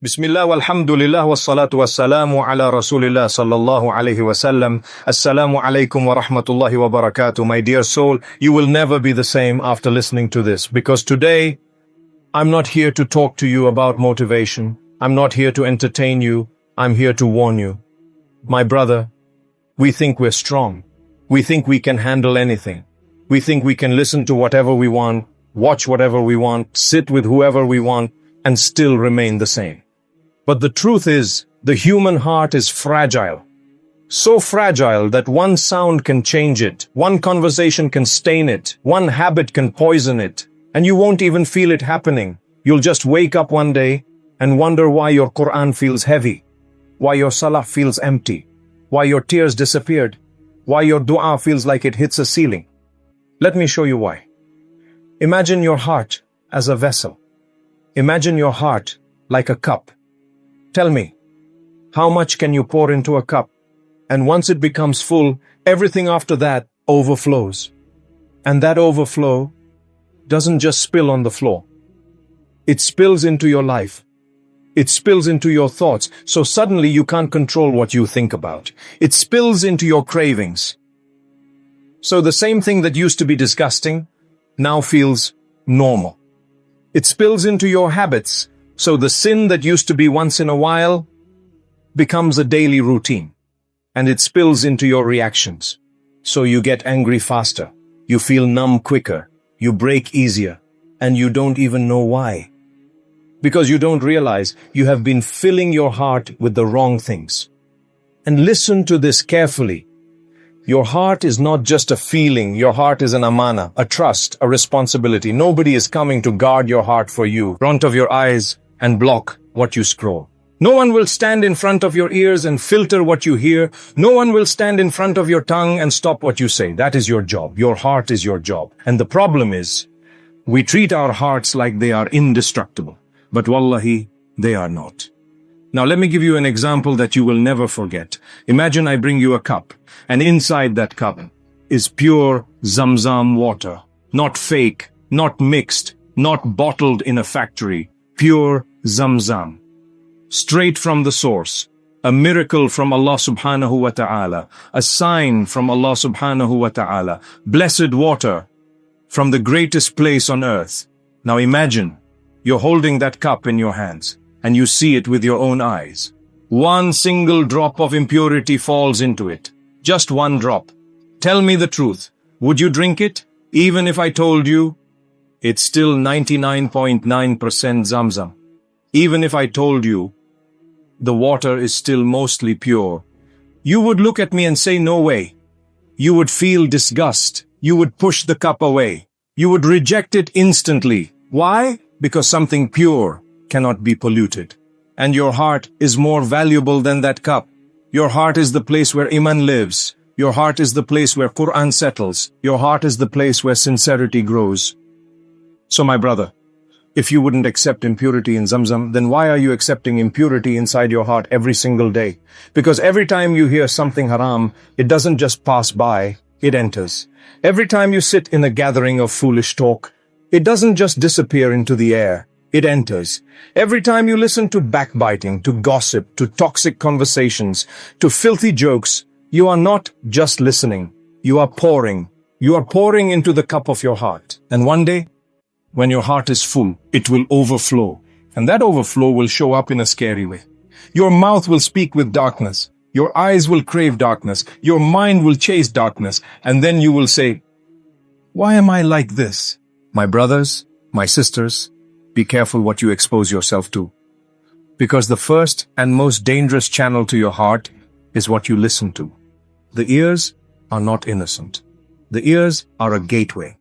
Bismillah walhamdulillah wassalatu wassalamu ala rasulillah sallallahu alayhi wasallam. Assalamu alaikum wa rahmatullahi wa barakatuh. My dear soul, you will never be the same after listening to this, because today I'm not here to talk to you about motivation. I'm not here to entertain you. I'm here to warn you. My brother, we think we're strong. We think we can handle anything. We think we can listen to whatever we want, watch whatever we want, sit with whoever we want, and still remain the same. But the truth is, the human heart is fragile. So fragile that one sound can change it, one conversation can stain it, one habit can poison it, and you won't even feel it happening. You'll just wake up one day and wonder why your Quran feels heavy, why your salah feels empty, why your tears disappeared, why your dua feels like it hits a ceiling. Let me show you why. Imagine your heart as a vessel. Imagine your heart like a cup. Tell me, how much can you pour into a cup? And once it becomes full, everything after that overflows. And that overflow doesn't just spill on the floor. It spills into your life. It spills into your thoughts, so suddenly you can't control what you think about. It spills into your cravings. So the same thing that used to be disgusting now feels normal. It spills into your habits. So the sin that used to be once in a while becomes a daily routine, and it spills into your reactions. So you get angry faster, you feel numb quicker, you break easier, and you don't even know why. Because you don't realize you have been filling your heart with the wrong things. And listen to this carefully. Your heart is not just a feeling. Your heart is an amana, a trust, a responsibility. Nobody is coming to guard your heart for you, in front of your eyes, and block what you scroll. No one will stand in front of your ears and filter what you hear. No one will stand in front of your tongue and stop what you say. That is your job. Your heart is your job. And the problem is, we treat our hearts like they are indestructible. But wallahi, they are not. Now let me give you an example that you will never forget. Imagine I bring you a cup, and inside that cup is pure Zamzam water. Not fake, not mixed, not bottled in a factory. Pure Zamzam. Straight from the source. A miracle from Allah subhanahu wa ta'ala. A sign from Allah subhanahu wa ta'ala. Blessed water from the greatest place on earth. Now imagine, you're holding that cup in your hands, and you see it with your own eyes. One single drop of impurity falls into it. Just one drop. Tell me the truth. Would you drink it? Even if I told you it's still 99.9% Zamzam. Even if I told you the water is still mostly pure, you would look at me and say, no way. You would feel disgust. You would push the cup away. You would reject it instantly. Why? Because something pure cannot be polluted. And your heart is more valuable than that cup. Your heart is the place where iman lives. Your heart is the place where Quran settles. Your heart is the place where sincerity grows. So my brother, if you wouldn't accept impurity in Zamzam, then why are you accepting impurity inside your heart every single day? Because every time you hear something haram, it doesn't just pass by, it enters. Every time you sit in a gathering of foolish talk, it doesn't just disappear into the air, it enters. Every time you listen to backbiting, to gossip, to toxic conversations, to filthy jokes, you are not just listening, you are pouring. You are pouring into the cup of your heart. And one day, when your heart is full, it will overflow. And that overflow will show up in a scary way. Your mouth will speak with darkness. Your eyes will crave darkness. Your mind will chase darkness. And then you will say, why am I like this? My brothers, my sisters, be careful what you expose yourself to. Because the first and most dangerous channel to your heart is what you listen to. The ears are not innocent. The ears are a gateway.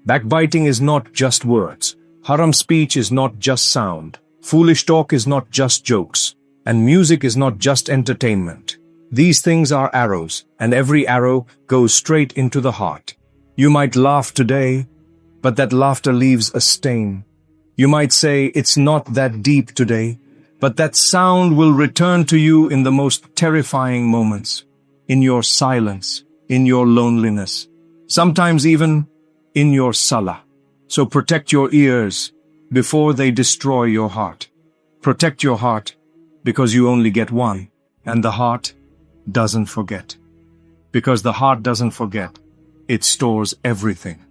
Backbiting is not just words. Haram speech is not just sound. Foolish talk is not just jokes. And music is not just entertainment. These things are arrows, and every arrow goes straight into the heart. You might laugh today, but that laughter leaves a stain. You might say it's not that deep today, but that sound will return to you in the most terrifying moments. In your silence, in your loneliness, sometimes even in your salah. So protect your ears before they destroy your heart. Protect your heart because you only get one, and the heart doesn't forget. Because the heart doesn't forget, it stores everything.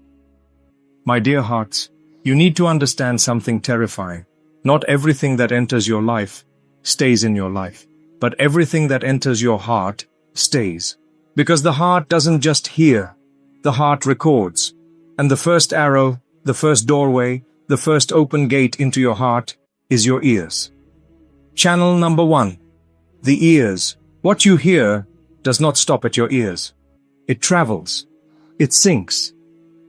My dear hearts, you need to understand something terrifying. Not everything that enters your life stays in your life, but everything that enters your heart stays. Because the heart doesn't just hear, the heart records. And the first arrow, the first doorway, the first open gate into your heart is your ears. Channel number 1. The ears. What you hear does not stop at your ears. It travels. It sinks.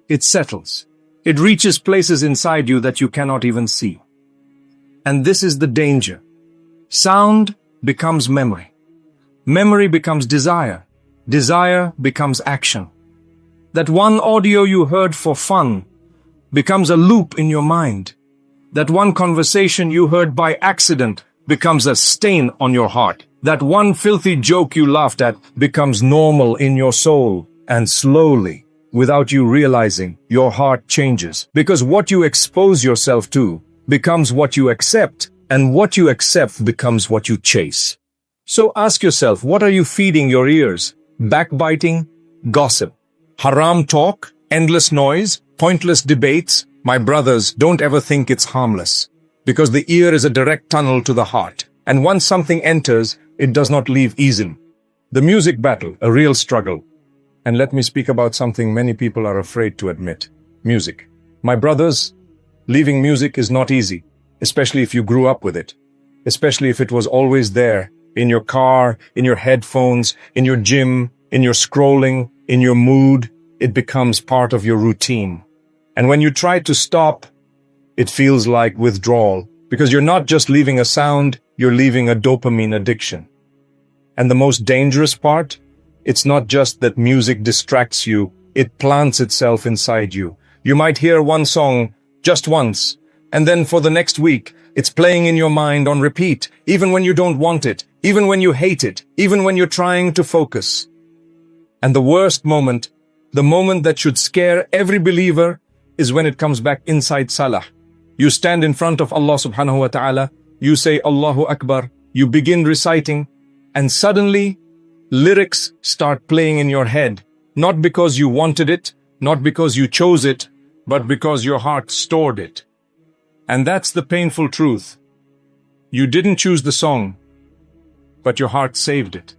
It settles. It reaches places inside you that you cannot even see. And this is the danger. Sound becomes memory. Memory becomes desire. Desire becomes action. That one audio you heard for fun becomes a loop in your mind. That one conversation you heard by accident becomes a stain on your heart. That one filthy joke you laughed at becomes normal in your soul. And slowly, without you realizing, your heart changes. Because what you expose yourself to becomes what you accept, and what you accept becomes what you chase. So ask yourself, what are you feeding your ears? Backbiting? Gossip? Haram talk? Endless noise? Pointless debates? My brothers, don't ever think it's harmless. Because the ear is a direct tunnel to the heart. And once something enters, it does not leave easily. The music battle, a real struggle. And let me speak about something many people are afraid to admit. Music. My brothers, leaving music is not easy, especially if you grew up with it. Especially if it was always there, in your car, in your headphones, in your gym, in your scrolling, in your mood. It becomes part of your routine. And when you try to stop, it feels like withdrawal, because you're not just leaving a sound, you're leaving a dopamine addiction. And the most dangerous part? It's not just that music distracts you, it plants itself inside you. You might hear one song just once, and then for the next week, it's playing in your mind on repeat, even when you don't want it, even when you hate it, even when you're trying to focus. And the worst moment, the moment that should scare every believer, is when it comes back inside Salah. You stand in front of Allah subhanahu wa ta'ala, you say Allahu Akbar, you begin reciting, and suddenly, lyrics start playing in your head, not because you wanted it, not because you chose it, but because your heart stored it. And that's the painful truth. You didn't choose the song, but your heart saved it.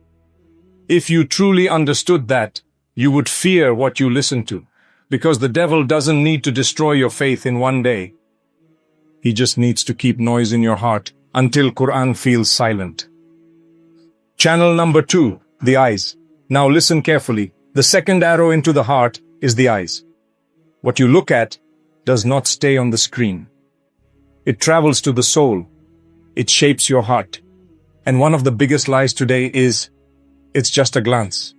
If you truly understood that, you would fear what you listen to, because the devil doesn't need to destroy your faith in one day. He just needs to keep noise in your heart until Quran feels silent. Channel number 2, the eyes. Now listen carefully. The second arrow into the heart is the eyes. What you look at does not stay on the screen. It travels to the soul. It shapes your heart. And one of the biggest lies today is, it's just a glance.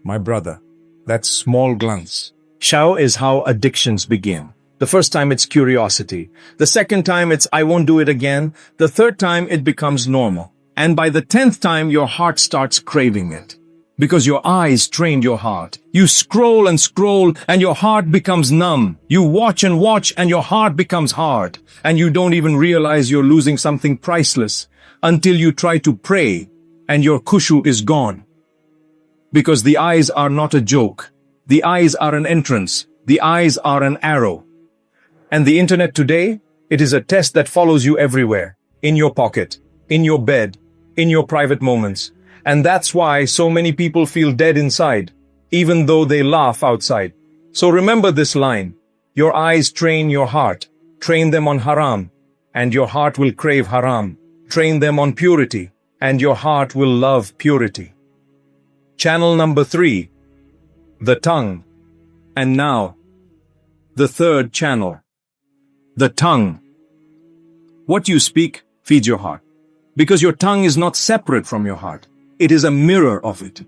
My brother, that small glance. Shao is how addictions begin. The first time it's curiosity. The second time it's I won't do it again. The third time it becomes normal. And by the 10th time your heart starts craving it. Because your eyes trained your heart. You scroll and scroll and your heart becomes numb. You watch and watch and your heart becomes hard. And you don't even realize you're losing something priceless until you try to pray and your khushu is gone. Because the eyes are not a joke. The eyes are an entrance. The eyes are an arrow. And the internet today, it is a test that follows you everywhere. In your pocket, in your bed, in your private moments. And that's why so many people feel dead inside, even though they laugh outside. So remember this line. Your eyes train your heart. Train them on haram, and your heart will crave haram. Train them on purity, and your heart will love purity. Channel number 3, the tongue. And now, the third channel, the tongue. What you speak feeds your heart, because your tongue is not separate from your heart. It is a mirror of it.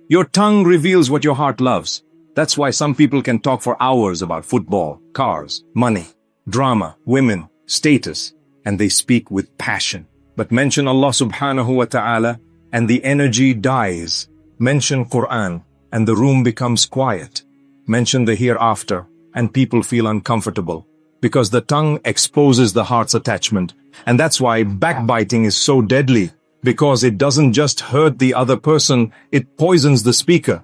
Your tongue reveals what your heart loves. That's why some people can talk for hours about football, cars, money, drama, women, status, and they speak with passion. But mention Allah subhanahu wa ta'ala, and the energy dies. Mention Quran, and the room becomes quiet. mention the hereafter, and people feel uncomfortable. Because the tongue exposes the heart's attachment. And that's why backbiting is so deadly. Because it doesn't just hurt the other person, it poisons the speaker.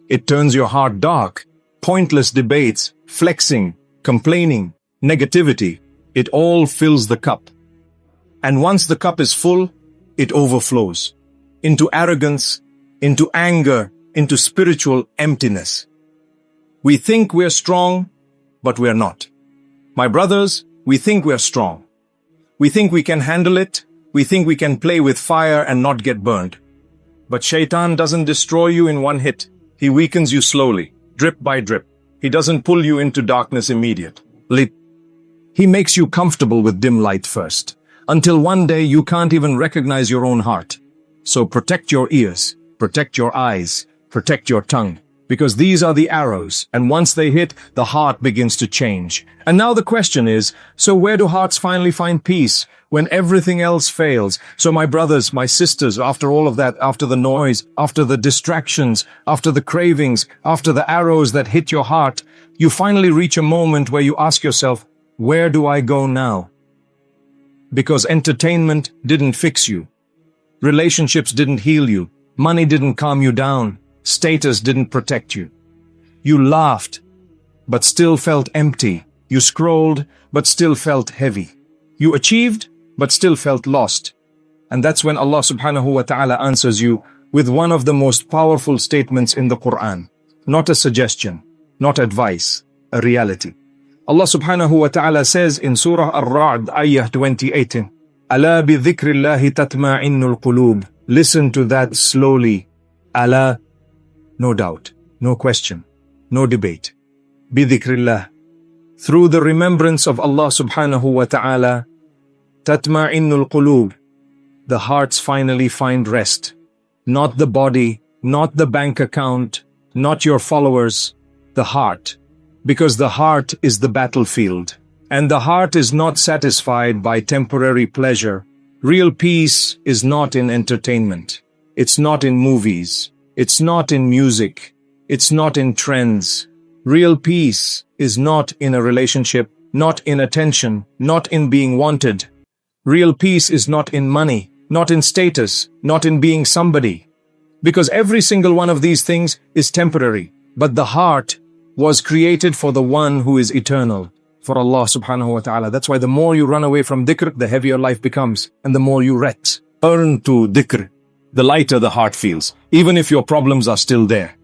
It turns your heart dark. Pointless debates, flexing, complaining, negativity, it all fills the cup. And once the cup is full, it overflows into arrogance, into anger, into spiritual emptiness. We think we're strong, but we're not. My brothers, we think we're strong. We think we can handle it. We think we can play with fire and not get burned. But Shaitan doesn't destroy you in one hit. He weakens you slowly, drip by drip. He doesn't pull you into darkness immediately. He makes you comfortable with dim light first, until one day you can't even recognize your own heart. So protect your ears, protect your eyes, protect your tongue, because these are the arrows, and once they hit, the heart begins to change. And now the question is, so where do hearts finally find peace when everything else fails? So my brothers, my sisters, after all of that, after the noise, after the distractions, after the cravings, after the arrows that hit your heart, you finally reach a moment where you ask yourself, where do I go now? Because entertainment didn't fix you. Relationships didn't heal you. Money didn't calm you down. Status didn't protect you. You laughed, but still felt empty. You scrolled, but still felt heavy. You achieved, but still felt lost. And that's when Allah subhanahu wa ta'ala answers you with one of the most powerful statements in the Quran. Not a suggestion, not advice, a reality. Allah subhanahu wa ta'ala says in Surah Ar-Ra'd, ayah 28, Ala bi dhikrillahi tatma'innul qulub. Listen to that slowly. Ala, no doubt, no question, no debate. Bi dhikrillah. Through the remembrance of Allah subhanahu wa ta'ala, tatma'innul qulub. The hearts finally find rest. Not the body, not the bank account, not your followers, the heart. Because the heart is the battlefield. And the heart is not satisfied by temporary pleasure. Real peace is not in entertainment. It's not in movies. It's not in music. It's not in trends. Real peace is not in a relationship, not in attention, not in being wanted. Real peace is not in money, not in status, not in being somebody. Because every single one of these things is temporary. But the heart was created for the one who is eternal, for Allah subhanahu wa ta'ala. That's why the more you run away from dhikr, the heavier life becomes. And the more you return to dhikr, the lighter the heart feels, even if your problems are still there.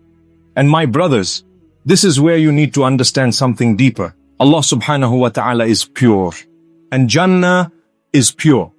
And my brothers, this is where you need to understand something deeper. Allah subhanahu wa ta'ala is pure, and Jannah is pure.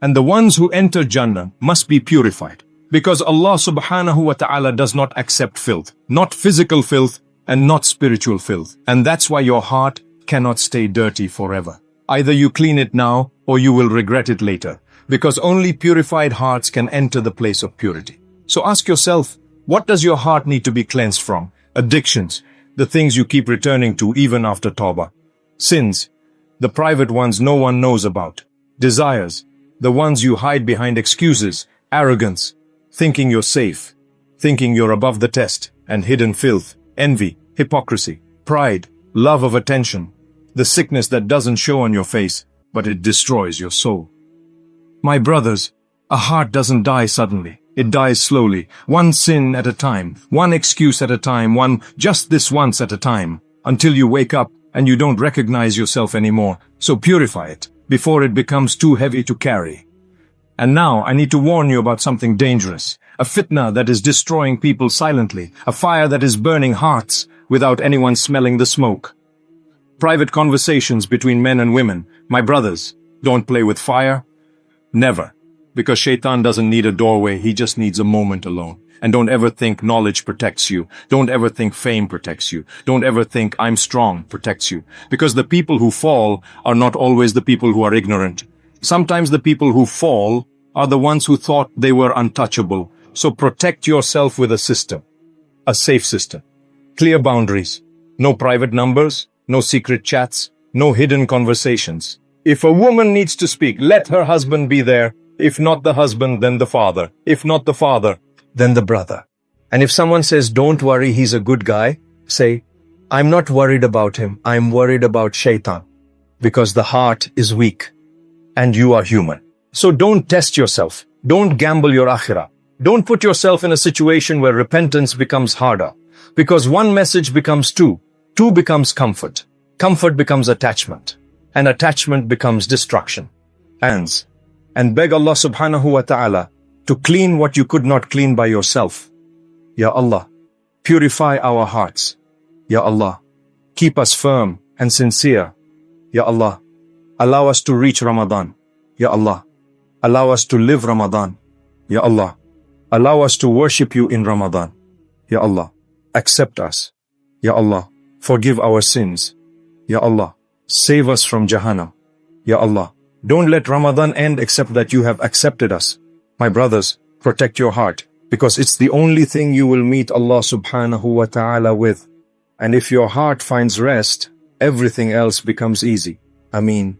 And the ones who enter Jannah must be purified, because Allah subhanahu wa ta'ala does not accept filth, not physical filth, and not spiritual filth. And that's why your heart cannot stay dirty forever. Either you clean it now, or you will regret it later. Because only purified hearts can enter the place of purity. So ask yourself, what does your heart need to be cleansed from? Addictions, the things you keep returning to even after tawbah. Sins, the private ones no one knows about. Desires, the ones you hide behind excuses. Arrogance, thinking you're safe, thinking you're above the test. And hidden filth, envy, hypocrisy, pride, love of attention. The sickness that doesn't show on your face, but it destroys your soul. My brothers, a heart doesn't die suddenly. It dies slowly, one sin at a time, one excuse at a time, one just this once at a time, until you wake up and you don't recognize yourself anymore. So purify it before it becomes too heavy to carry. And now I need to warn you about something dangerous, a fitna that is destroying people silently, a fire that is burning hearts without anyone smelling the smoke. Private conversations between men and women. My brothers, don't play with fire. Never. Because Shaitan doesn't need a doorway, he just needs a moment alone. And don't ever think knowledge protects you. Don't ever think fame protects you. Don't ever think I'm strong protects you. Because the people who fall are not always the people who are ignorant. Sometimes the people who fall are the ones who thought they were untouchable. So protect yourself with a system. A safe system. Clear boundaries. No private numbers. No secret chats. No hidden conversations. If a woman needs to speak, let her husband be there. If not the husband, then the father. If not the father, then the brother. And if someone says, don't worry, he's a good guy, say, I'm not worried about him. I'm worried about shaitan. Because the heart is weak. And you are human. So don't test yourself. Don't gamble your akhirah. Don't put yourself in a situation where repentance becomes harder. Because one message becomes two. Two becomes comfort. Comfort becomes attachment. And attachment becomes destruction. And beg Allah subhanahu wa ta'ala to clean what you could not clean by yourself. Ya Allah, purify our hearts. Ya Allah, keep us firm and sincere. Ya Allah, allow us to reach Ramadan. Ya Allah, allow us to live Ramadan. Ya Allah, allow us to worship you in Ramadan. Ya Allah, accept us. Ya Allah, forgive our sins. Ya Allah, save us from Jahannam. Ya Allah, don't let Ramadan end except that you have accepted us. My brothers, protect your heart, because it's the only thing you will meet Allah subhanahu wa ta'ala with. And if your heart finds rest, everything else becomes easy. Ameen.